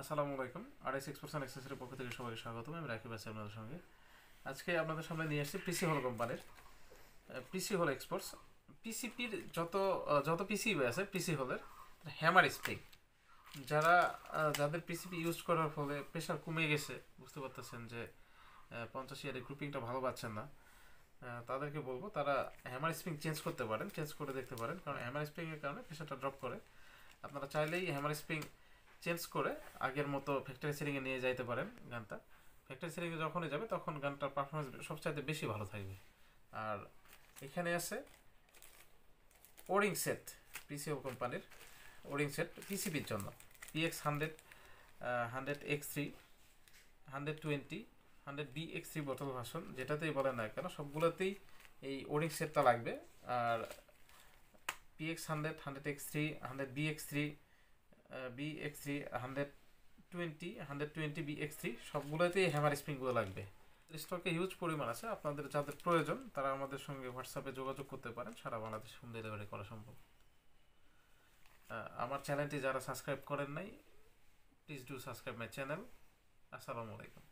আসসালামু আলাইকুম। RS6% অ্যাক্সেসরির পক্ষ থেকে সবাইকে স্বাগতম। আমি রাকিব আছি আপনাদের সঙ্গে। আজকে আপনাদের সামনে নিয়ে আসছি পিসি হল কোম্পানির পিসি হল এক্সপোর্টস। পিসিপির যত পিসি আছে পিসি হলের হ্যামার স্প্রিং, যাদের পিসিপি ইউজ করার ফলে প্রেশার কমে গেছে, বুঝতে পারতেছেন যে 50 ইয়ারের গ্রুপিংটা ভালো পাচ্ছেন না, তাদেরকে বলবো তারা হ্যামার স্প্রিং চেঞ্জ করতে পারেন, চেঞ্জ করে দেখতে পারেন। কারণ হ্যামার স্প্রিংয়ের কারণে প্রেশারটা ড্রপ করে। আপনারা চাইলেই হ্যামার স্প্রিং চেঞ্জ করে আগের মতো ফ্যাক্টরি সেটিংয়ে নিয়ে যাইতে পারেন গানটা। ফ্যাক্টরি সেটিংয়ে যখনই যাবে তখন গানটার পারফরমেন্স সবচাইতে বেশি ভালো থাকবে। আর এখানে আছে ওরিং সেট, পিসিও কোম্পানির ওরিং সেট পিসিবির জন্য PX100, 100X3, 120, 100BX3 বোতল ভাষণ, যেটাতেই বলেন না কেন সবগুলোতেই এই ওরিং সেটটা লাগবে। আর PX100, 100X3, 100BX3, BX3, 120, 120BX3 সবগুলোতেই হ্যামার স্প্রিংগুলো লাগবে। স্টকে হিউজ পরিমাণ আছে। আপনাদের যাদের প্রয়োজন তারা আমাদের সঙ্গে হোয়াটসঅ্যাপে যোগাযোগ করতে পারেন। সারা বাংলাদেশ হোম ডেলিভারি করা সম্ভব। আমার চ্যানেলটি যারা সাবস্ক্রাইব করেন নাই, please do subscribe my channel. আসসালামু আলাইকুম।